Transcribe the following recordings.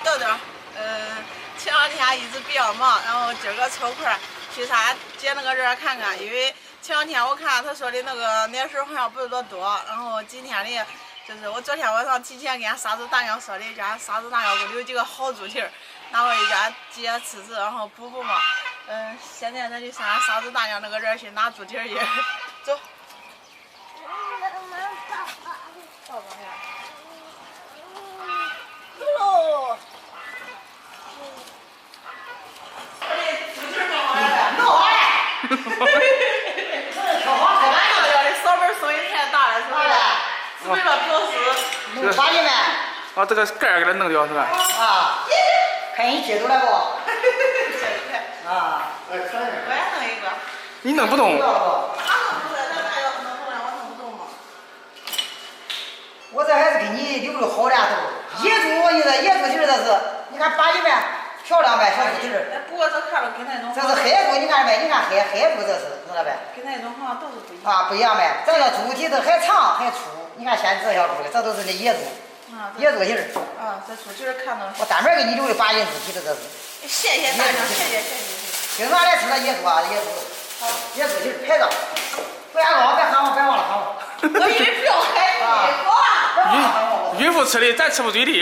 豆豆，前两天一直比较忙，然后今儿个抽空去他接那个人看看，因为前两天我看他说的那个年数好像不是多，然后今天的，就是我昨天晚上提前跟俺杀猪大娘说的，叫俺杀猪大娘给我留几个好猪蹄儿，然后一家接吃吃，然后补嘛。现在咱就上俺杀猪大娘那个人去拿猪蹄儿去，走。抱抱呀。喽。扫把声音太大了，是不是？是为了表示。弄发现没？哦，这个盖儿给它弄掉是吧？啊，看你接住了不？啊，我也弄一个。你弄不动。他弄不来，咱要是弄不来，我弄不动嘛。我这还是给你留着好两头。野猪，我觉得野猪蹄儿这是，你看把里面漂亮呗，小猪蹄儿。不过这看着跟那种。这是黑猪，你看没？你看黑猪这是，知道呗？跟那种好像都是不一样。啊，不一样呗。这个猪蹄子还长还粗，你看现在这小猪的，这都是那野猪。野猪蹄儿。啊，这猪蹄儿看着。我专门给你留的8斤猪蹄子，这是。谢谢大娘，谢谢。经常来吃那野猪啊，野猪。好。野猪蹄儿拍照。不然我别喊我，别忘了喊我。我以为不要喊你，我。孕妇吃的，咱吃不嘴的。这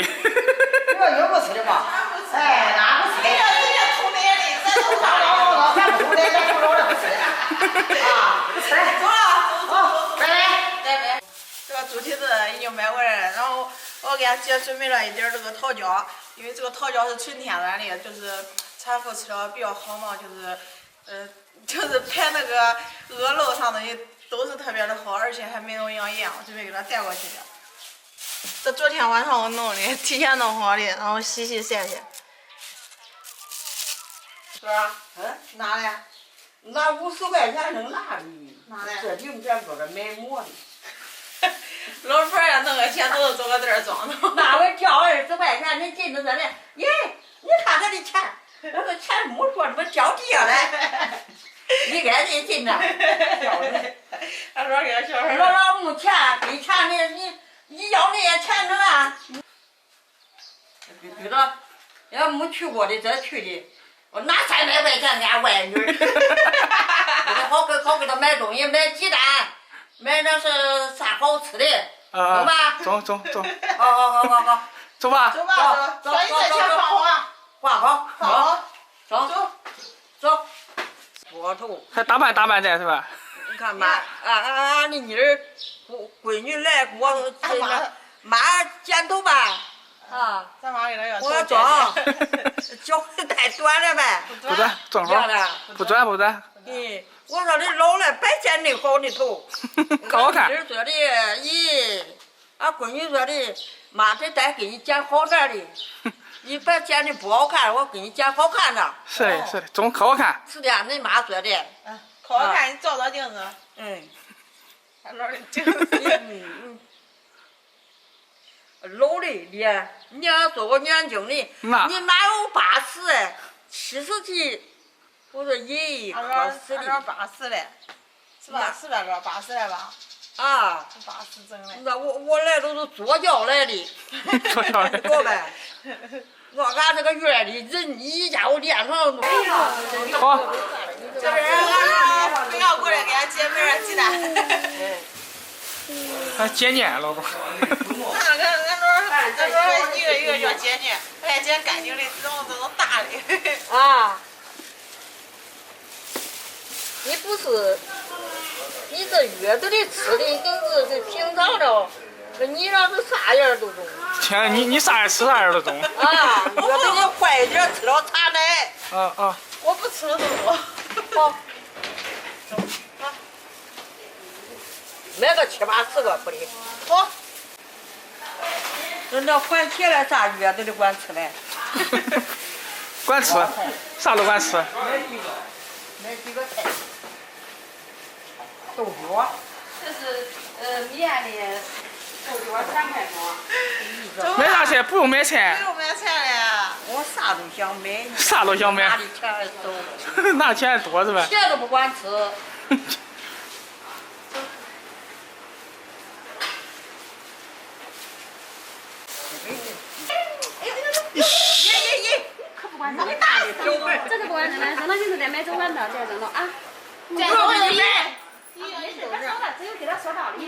个孕妇吃的嘛？哎，那不吃的。人家偷那的，咱都看了。咱不偷的，咱偷着的不吃的。啊，不吃了。走了，走，拜拜。这个猪蹄子已经买回来了，然后我给俺姐准备了一点这个桃胶，因为这个桃胶是纯天然的，就是产妇吃了比较好嘛，就是排那个恶露上的都是特别的好，而且还没有养盐，我准备给她带过去的。这昨天晚上我弄的，提前弄好的，然后洗晒晒。是吧？拿来。拿50块钱能拿的，拿来。这零钱搁这买馍的。老婆呀，弄个钱都是这个袋装的。那我交20块钱，你进到这里，耶，你看这的钱，那个钱没说，怎么交地下来？你赶紧进来，交的。他说给小孩。老没钱，给钱你要那些钱能啊？知道，要没去过的再去的，我拿300块钱给俺外女，给他好给他买东西，买鸡蛋。买那是啥好吃的，走吧？走。好，走吧。走，说你这钱放好，放好，走。窝头还打扮咱是吧？你看嘛，俺的妮儿闺女来给我妈剪头吧，啊，咱妈给她要我装，脚太短了呗，不短，正好，不短。我说你老了别剪那好的头，可好看。妮儿说的，咦，俺闺女说的，妈这再给你剪好点的，你别剪的不好看，我给你剪好看的。是的，总可好看。是的，恁妈说的。可好看，你照镜子。俺老的镜子。老的你要做个年轻的，你哪有80哎？70几。我说爷俺说80嘞，是吧？400个80来吧？啊，80整嘞。那我来都是坐轿来的，坐轿来。多呗。俺这个院里人一家我连上都。好。这边俺非要过来给俺姐买点鸡蛋。还节俭，老婆。俺说一个叫节俭，俺捡干净的，这种大的。啊。你不是，你这月子里吃的跟是平常的，你那是啥样都中。天，你啥样吃啥样都中。啊，月子里坏一点吃了茶奶。我不吃了都多。好。买个7、8、10个不的。好。那还钱了啥月子里管吃嘞？管吃，啥都管吃。买几个菜。豆角，这是面的豆角3块多。买啥菜？不用买菜。不用买菜了。我啥都想买。啥都想买。拿的钱还多。拿钱多是吧？钱都不管吃。咦。那个大的，这个不管什么，扔到就是在买走管道，再扔了啊。这我有理。只有给他说道理。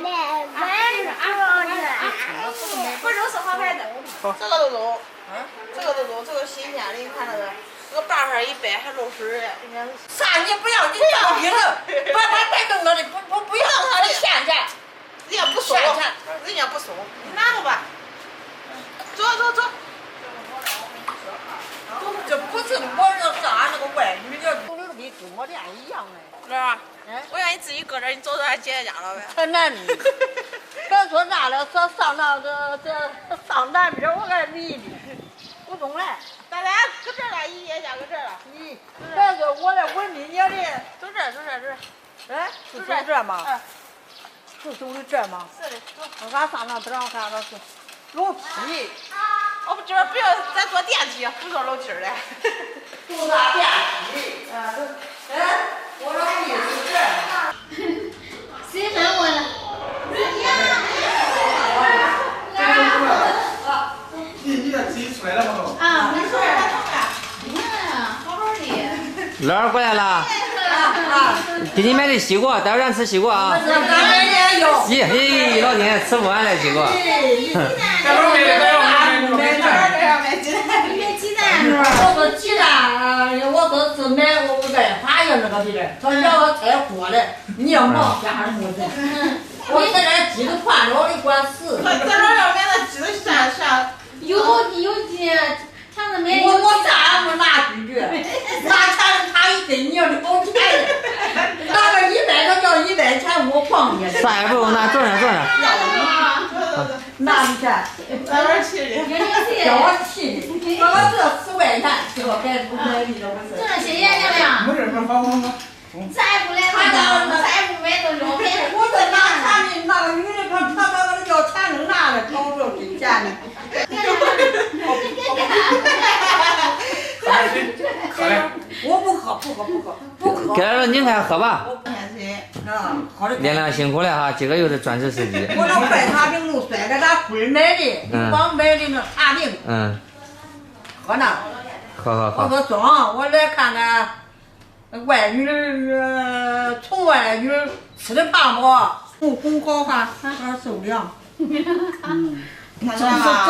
不扔是好牌子。这个都扔，这个都扔，这个新鲜的，你看那个，这个大盒一掰还漏水儿，应该是。啥你不要，你当兵了，别扔了的，不要他的钱去，人家不收，人家不收，你拿着吧。走。这不是我这啥那个外女的，都跟我俩一样哎。乐儿，我让你自己搁这儿，你走到俺姐姐家了呗。太难了，别说啥了，说上那这上南边我还迷的，不懂嘞。咱俩搁这儿了，姨爷家搁这儿了。咦，别说我来问你的，走这儿。哎，是走这吗？是走的这吗？是的，我看上那边我看到是楼梯。我们这边不要咱坐电梯，不坐楼梯儿嘞。坐那电梯。我说你是这。谁喊我了？你这自己出来了吗？啊，没事儿。好好的。乐儿过来了，给你买的西瓜，待会儿咱吃西瓜啊。咱们也有。咦，老天吃不完了西瓜。待会儿买鸡蛋是吧？我说鸡蛋，我说是买外发的那个的嘞，他要我太火了，你要冒家什么的？我现在鸡都换了，我得管死。咱这要买那鸡都啥？有鸡，上次买我啥也没拿出去，拿钱他一给你要的好钱的，拿个100他要100钱我放你。啥也不用拿，坐上。拿你钱，咱这去的。叫我气的，我这10块钱，给我该不该的都不是。这些爷娘俩，没事，好。再不来再不买都要买。我这拿钱的，那个女的看他要钱能拿了，找不着给钱的。好嘞。我不喝。给儿您快喝吧。好的。连亮辛苦了哈，今个又是专职司机。我那坏茶饼都摔给咱闺买的，光买的那茶饼。喝呢。喝。我说装，我来看看外女从外女吃的胖不？红好汉受凉。这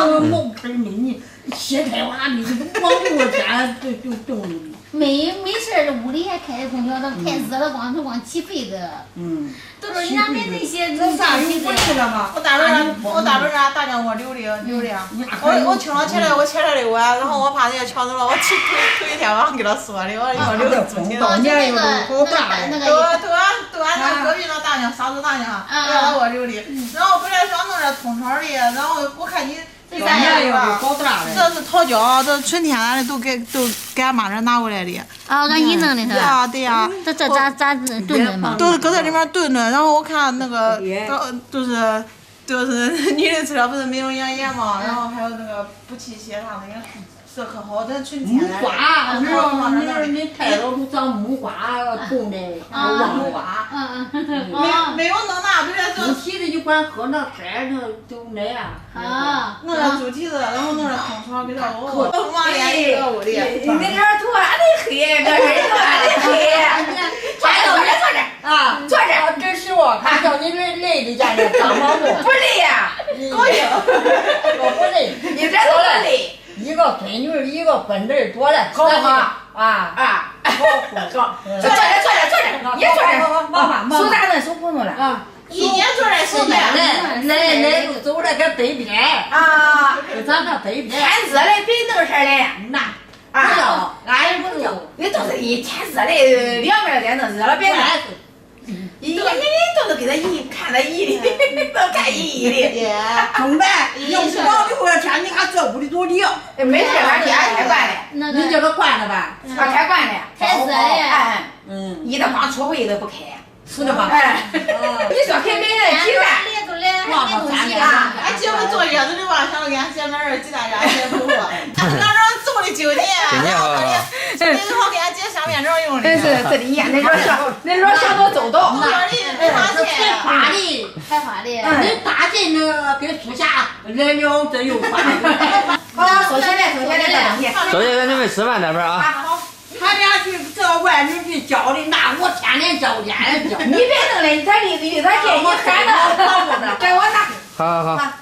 个毛盆儿你歇开娃你光过天就冻了。没事儿，屋里还开着空调，都太热了，光起痱子。都说人家买那些，这啥你不去了吗？我大轮让大娘给我留的。我听了起来，我起来的晚，然后我怕人家抢走了，我头一天晚上给他说的，我要留着租金。就那个都俺那隔壁那大娘，沙子大娘，让我留的。然后本来想弄点通宵的，然后我看你。这是桃胶，这纯天然的，都给俺妈这拿过来的。俺姨弄的是吧？对呀。这咋炖嘛？都是搁在里面炖的，然后我看那个就是女的吃了不是美容养颜嘛，然后还有那个补气血啥的，也是可好，这纯天然。木瓜，你太老都长木瓜种的，木瓜。没有弄那，不是猪蹄子就管喝那海都那样。弄点猪蹄子，然后弄点通肠给它熬。往脸一个屋里。你那点头还得黑，这人头还得黑。坐着。真是我，看叫你累的家伙，长毛不？不累呀，高兴。我不累，你这都不累。一个孙女，一个孙子，多了，好不好？好。坐着，你坐着。妈，手咋弄？手不弄了。一年坐着手边。来就走了个北边。就咱那北边。天热嘞，别弄事儿嘞。那。不要，俺也不要。你都是一天热嘞，两边再弄热了别弄。你都是给他姨看他姨的，都看姨的。中呗，要不光溜了天，你看这屋里多凉。没事，俺家开惯了。你叫他惯了吧？开惯了。太热了。一的光出回都不开。是的吧？你说开没人鸡蛋？俺姐夫坐月子的吧，想着给俺姐买点鸡蛋，让俺姐夫喝。那时候走的酒店，然后给俺姐下面这用的。是这里呀，那时候上多走道。没花钱。开花的。你大进那给树下来了，这又花。好，收起来这东西。周姐让你们吃饭那边啊。好，他俩去这外女去教的，那我天天教，天天教。你别弄了，他邻居他见你喊了，给我拿。好好好。